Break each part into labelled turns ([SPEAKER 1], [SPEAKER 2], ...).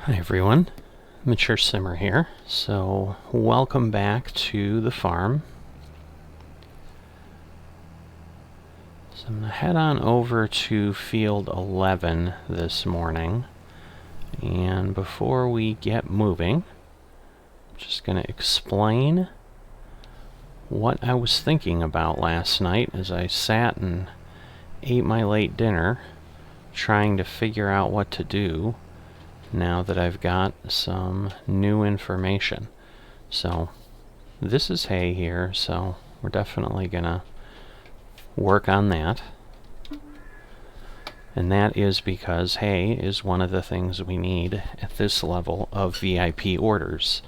[SPEAKER 1] Hi everyone, Mature Simmer here. So welcome back to the farm. So I'm going to head on over to field 11 this morning. And before we get moving, I'm just going to explain what I was thinking about last night as I sat and ate my late dinner, trying to figure out what to do now that I've got some new information. So this is hay here, so we're definitely gonna work on that. And that is because hay is one of the things we need at this level of VIP orders.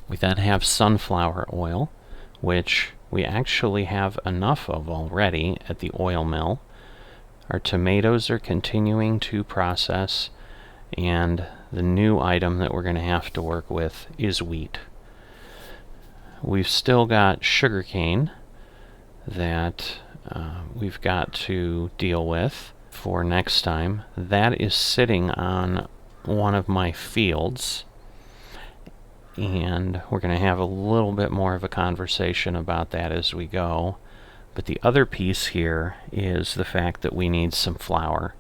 [SPEAKER 1] We then have sunflower oil, which we actually have enough of already at the oil mill. Our tomatoes are continuing to process, and the new item that we're going to have to work with is wheat. We've still got sugarcane that we've got to deal with for next time. That is sitting on one of my fields, and we're going to have a little bit more of a conversation about that as we go. But the other piece here is the fact that we need some flour.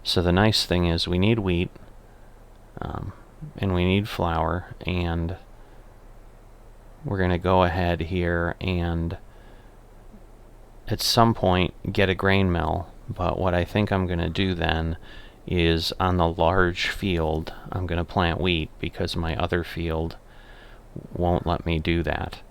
[SPEAKER 1] So the nice thing is we need wheat, and we need flour, and we're going to go ahead here and at some point get a grain mill. But what I think I'm going to do then is on the large field I'm going to plant wheat, because my other field won't let me do that.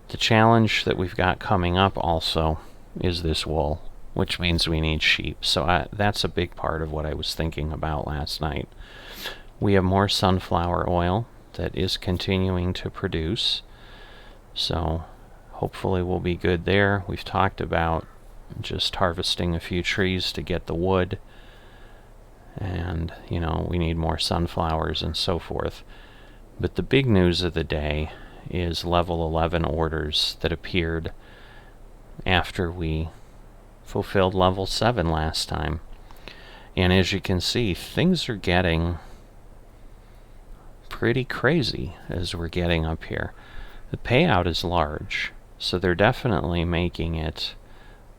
[SPEAKER 1] The challenge that we've got coming up also is this wool, which means we need sheep. So that's a big part of what I was thinking about last night. We have more sunflower oil that is continuing to produce, so hopefully we'll be good there. We've talked about just harvesting a few trees to get the wood, and we need more sunflowers and so forth. But the big news of the day is level 11 orders that appeared after we fulfilled level 7 last time. And as you can see, things are getting pretty crazy as we're getting up here. The payout is large, so they're definitely making it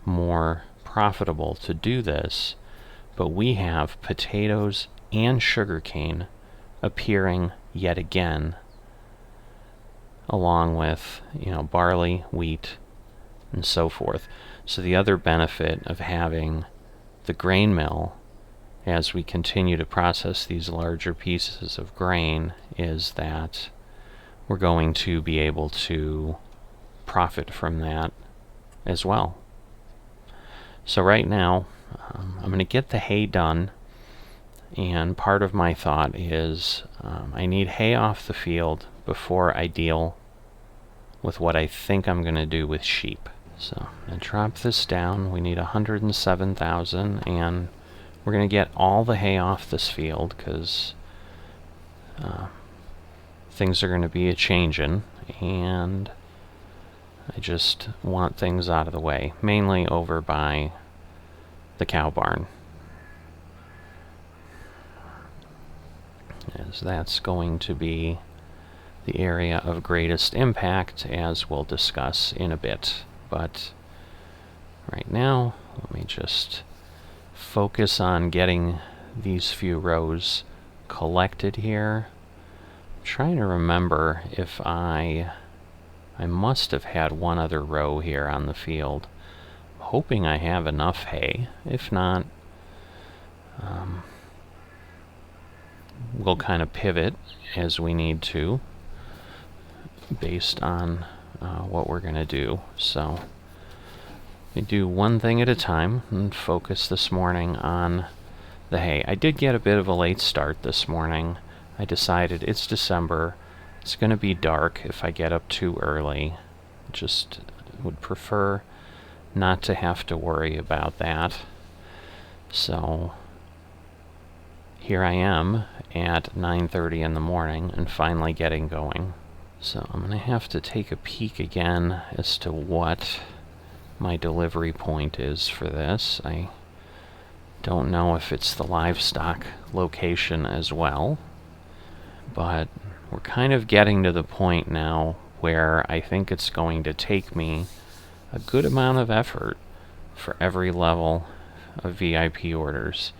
[SPEAKER 1] more profitable to do this. But we have potatoes and sugarcane appearing yet again, along with barley, wheat, and so forth. So the other benefit of having the grain mill as we continue to process these larger pieces of grain is that we're going to be able to profit from that as well. So right now, I'm going to get the hay done, and part of my thought is I need hay off the field before I deal with what I think I'm going to do with sheep. So I drop this down. We need 107,000, and we're going to get all the hay off this field because things are going to be a-changin', and I just want things out of the way, mainly over by the cow barn, as that's going to be the area of greatest impact, as we'll discuss in a bit. But right now, let me just focus on getting these few rows collected here. I'm trying to remember if I must have had one other row here on the field. I'm hoping I have enough hay. If not, we'll kind of pivot as we need to based on what we're going to do. So we do one thing at a time and focus this morning on the hay. I did get a bit of a late start this morning. I decided it's December. It's going to be dark if I get up too early. Just would prefer not to have to worry about that. So here I am at 9:30 in the morning and finally getting going. So I'm going to have to take a peek again as to what my delivery point is for this. I Don't know if it's the livestock location as well, but we're kind of getting to the point now where I think it's going to take me a good amount of effort for every level of VIP orders.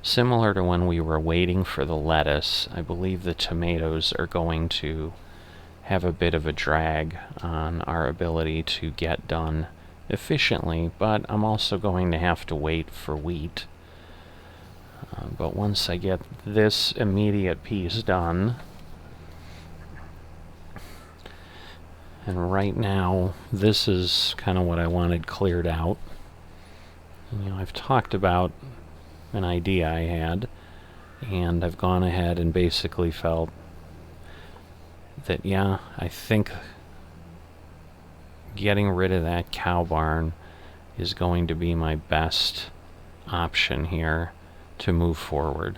[SPEAKER 1] Similar to when we were waiting for the lettuce, I believe the tomatoes are going to have a bit of a drag on our ability to get done efficiently, but I'm also going to have to wait for wheat. But once I get this immediate piece done, and right now this is kind of what I wanted cleared out. You know, I've talked about an idea I had, and I've gone ahead and basically felt that, yeah, I think getting rid of that cow barn is going to be my best option here to move forward.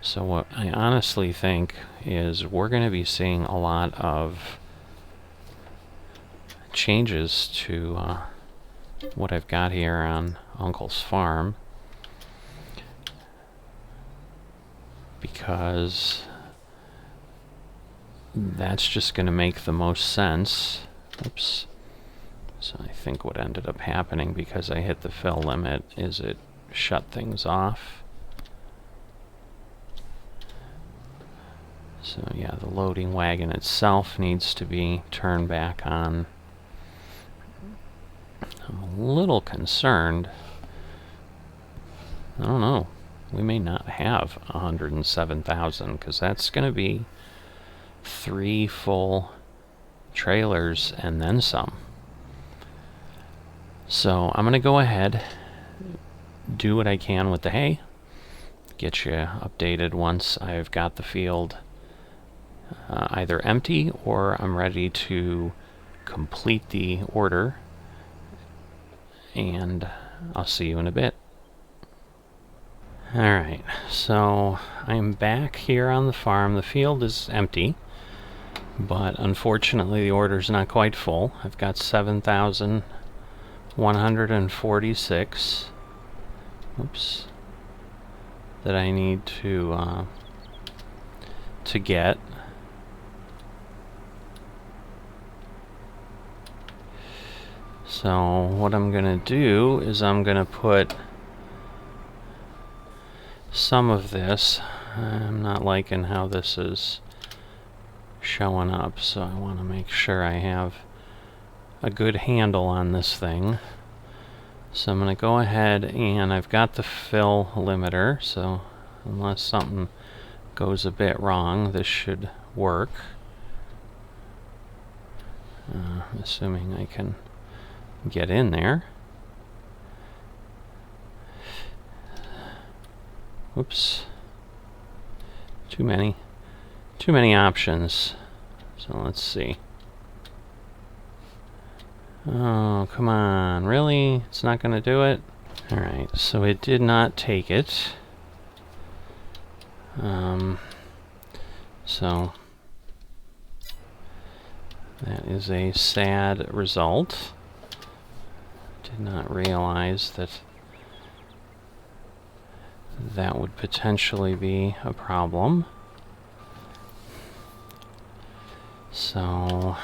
[SPEAKER 1] So what I honestly think is we're going to be seeing a lot of changes to what I've got here on Uncle's farm, because that's just going to make the most sense. Oops. So I think what ended up happening, because I hit the fill limit, is it shut things off. So yeah, the loading wagon itself needs to be turned back on. I'm a little concerned. I don't know. We may not have 107,000, because that's going to be 3 full trailers and then some. So I'm going to go ahead, do what I can with the hay, get you updated once I've got the field either empty or I'm ready to complete the order, and I'll see you in a bit. Alright, so I'm back here on the farm. The field is empty, but unfortunately the order's not quite full. I've got 7,146 that I need to get. So what I'm gonna do is I'm gonna put some of this. I'm not liking how this is showing up, so I want to make sure I have a good handle on this thing. So I'm going to go ahead, and I've got the fill limiter, so unless something goes a bit wrong, this should work. Assuming I can get in there. Oops. Too many options. So let's see. Oh, come on. Really? It's not going to do it? Alright, so it did not take it. So that is a sad result. Did not realize that that would potentially be a problem. So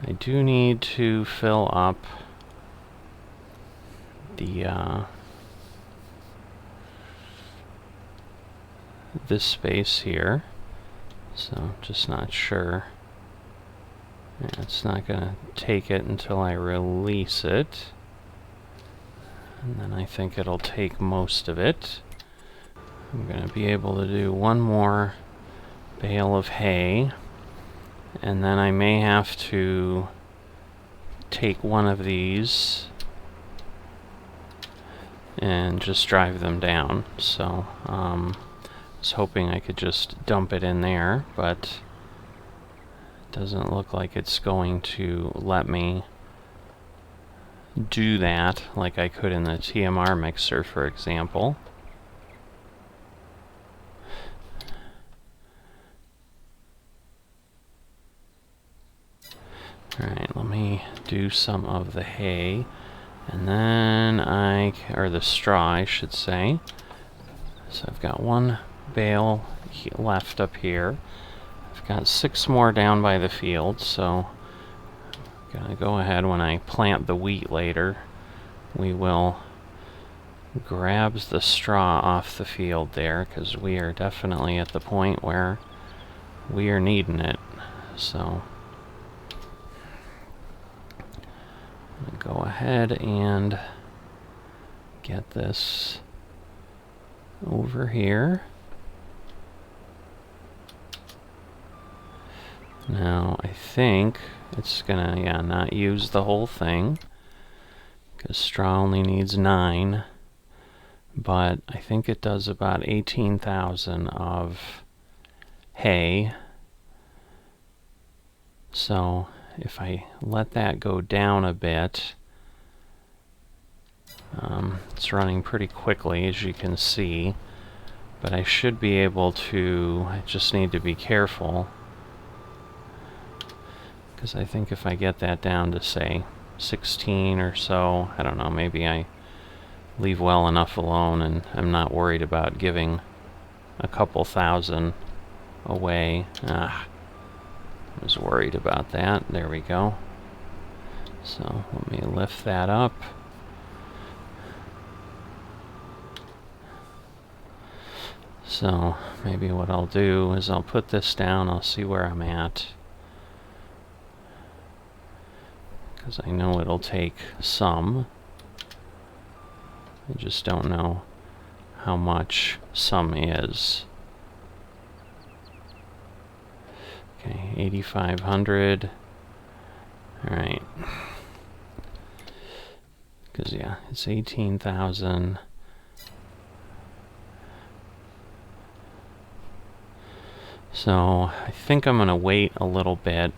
[SPEAKER 1] I do need to fill up the this space here. So just not sure. Yeah, it's not gonna take it until I release it. And then I think it'll take most of it. I'm going to be able to do one more bale of hay, and then I may have to take one of these and just drive them down. So I was hoping I could just dump it in there, but it doesn't look like it's going to let me do that like I could in the TMR mixer, for example. Alright, let me do some of the hay. And then or the straw, I should say. So I've got one bale left up here. I've got 6 more down by the field, so I'm gonna go ahead when I plant the wheat later. We will grab the straw off the field there, because we are definitely at the point where we are needing it. So I'm gonna go ahead and get this over here. Now I think it's gonna, not use the whole thing, because straw only needs 9, but I think it does about 18,000 of hay. So if I let that go down a bit, it's running pretty quickly, as you can see, but I should be able to, I just need to be careful, because I think if I get that down to, say, 16 or so, I don't know, maybe I leave well enough alone and I'm not worried about giving a couple thousand away. I was worried about that. There we go. So let me lift that up. So maybe what I'll do is I'll put this down, I'll see where I'm at, because I know it'll take some. I just don't know how much some is. Okay, 8,500. Alright. Because, yeah, it's 18,000. So I think I'm going to wait a little bit,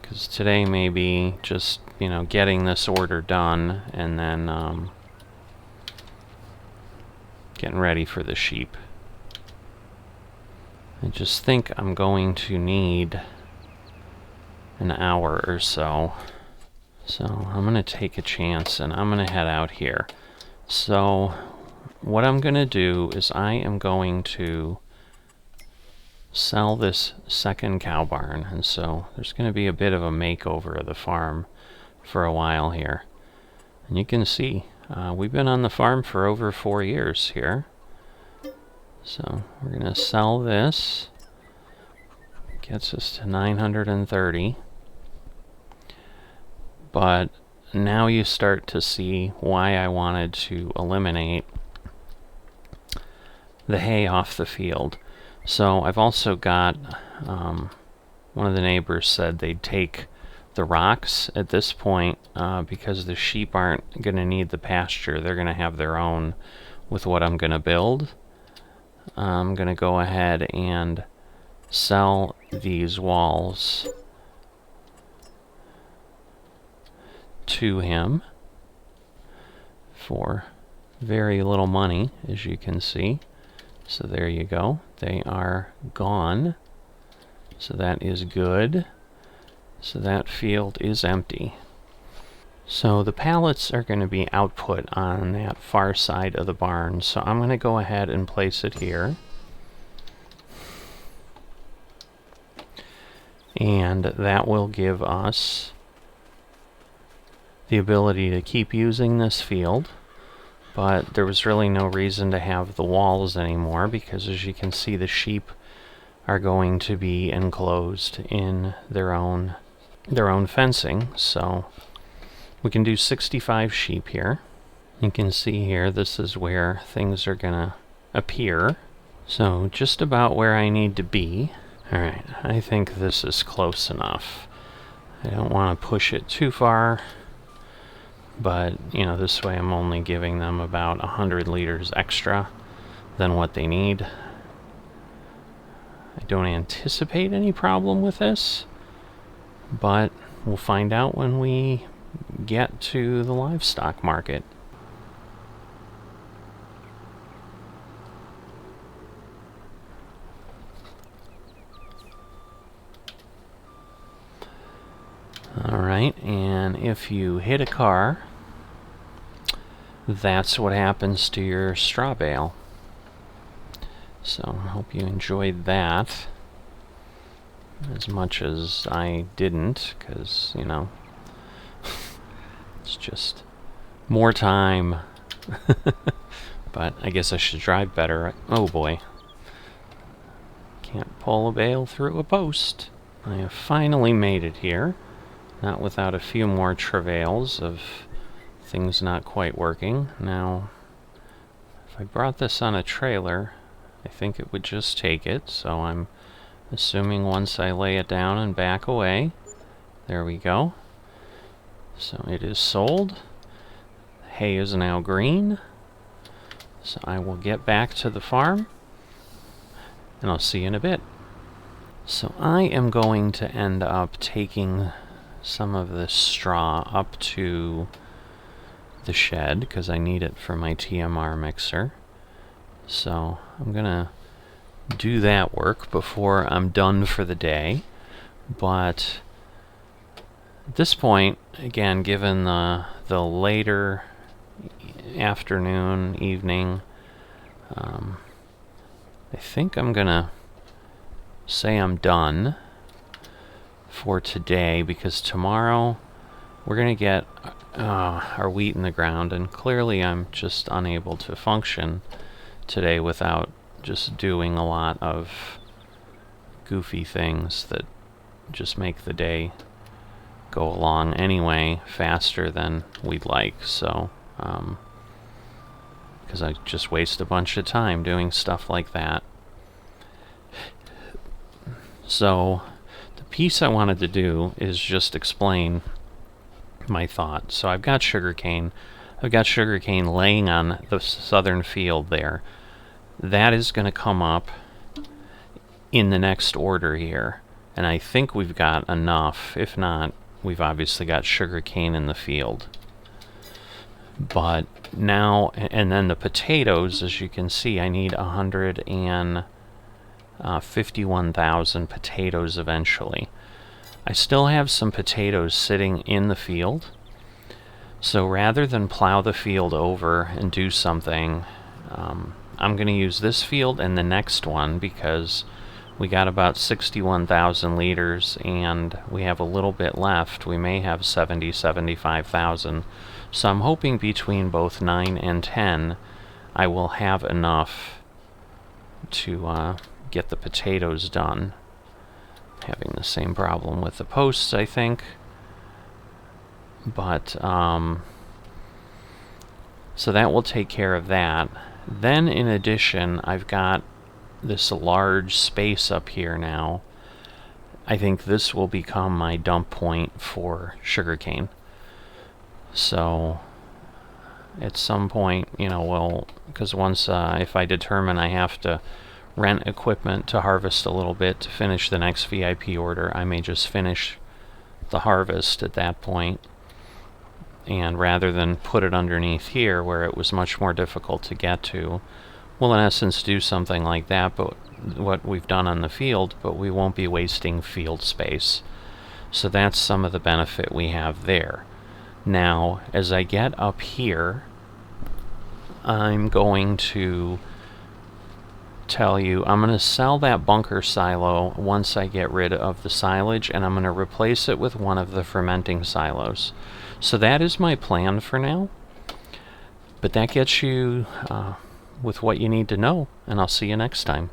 [SPEAKER 1] because today maybe just, getting this order done and then getting ready for the sheep. I just think I'm going to need an hour or so. So I'm going to take a chance and I'm going to head out here. So what I'm going to do is I am going to sell this second cow barn, and so there's going to be a bit of a makeover of the farm for a while here. And you can see we've been on the farm for over 4 years here. So we're going to sell this. Gets us to 930. But now you start to see why I wanted to eliminate the hay off the field. So I've also got, one of the neighbors said they'd take the rocks at this point because the sheep aren't going to need the pasture. They're going to have their own with what I'm going to build. I'm going to go ahead and sell these walls to him for very little money, as you can see. So there you go. They are gone. So that is good. So that field is empty. So the pallets are going to be output on that far side of the barn. So I'm going to go ahead and place it here. And that will give us the ability to keep using this field. But there was really no reason to have the walls anymore, because as you can see, the sheep are going to be enclosed in their own fencing. So we can do 65 sheep here. You can see here, this is where things are gonna appear. So just about where I need to be. Alright, I think this is close enough. I don't want to push it too far, but this way I'm only giving them about 100 liters extra than what they need. I don't anticipate any problem with this, but we'll find out when we get to the livestock market. Alright, and if you hit a car, that's what happens to your straw bale. So I hope you enjoyed that as much as I didn't, because, you know, it's just more time. But I guess I should drive better. Oh boy. Can't pull a bale through a post. I have finally made it here. Not without a few more travails of things not quite working. Now, if I brought this on a trailer, I think it would just take it. So I'm assuming once I lay it down and back away. There we go. So it is sold. Hay is now green. So I will get back to the farm, and I'll see you in a bit. So I am going to end up taking some of this straw up to the shed, because I need it for my TMR mixer. So I'm gonna do that work before I'm done for the day. But at this point, again, given the later afternoon, evening, I think I'm gonna say I'm done for today, because tomorrow we're gonna get our wheat in the ground, and clearly I'm just unable to function today without just doing a lot of goofy things that just make the day go along anyway faster than we'd like. So because I just waste a bunch of time doing stuff like that. So the piece I wanted to do is just explain my thought. So I've got sugarcane. I've got sugarcane laying on the southern field there. That is going to come up in the next order here. And I think we've got enough. If not, we've obviously got sugarcane in the field. But now, and then the potatoes, as you can see, I need 151,000 potatoes eventually. I still have some potatoes sitting in the field. So rather than plow the field over and do something, I'm going to use this field and the next one, because we got about 61,000 liters and we have a little bit left. We may have 75,000. So I'm hoping between both 9 and 10 I will have enough to get the potatoes done. Having the same problem with the posts, I think. But so that will take care of that. Then in addition, I've got this large space up here now. I think this will become my dump point for sugarcane. So at some point, you know, well, because once if I determine I have to rent equipment to harvest a little bit to finish the next VIP order, I may just finish the harvest at that point, and rather than put it underneath here where it was much more difficult to get to, we'll in essence do something like that, but what we've done on the field, but we won't be wasting field space. So that's some of the benefit we have there. Now, as I get up here, I'm going to tell you, I'm going to sell that bunker silo once I get rid of the silage, and I'm going to replace it with one of the fermenting silos. So that is my plan for now. But that gets you with what you need to know, and I'll see you next time.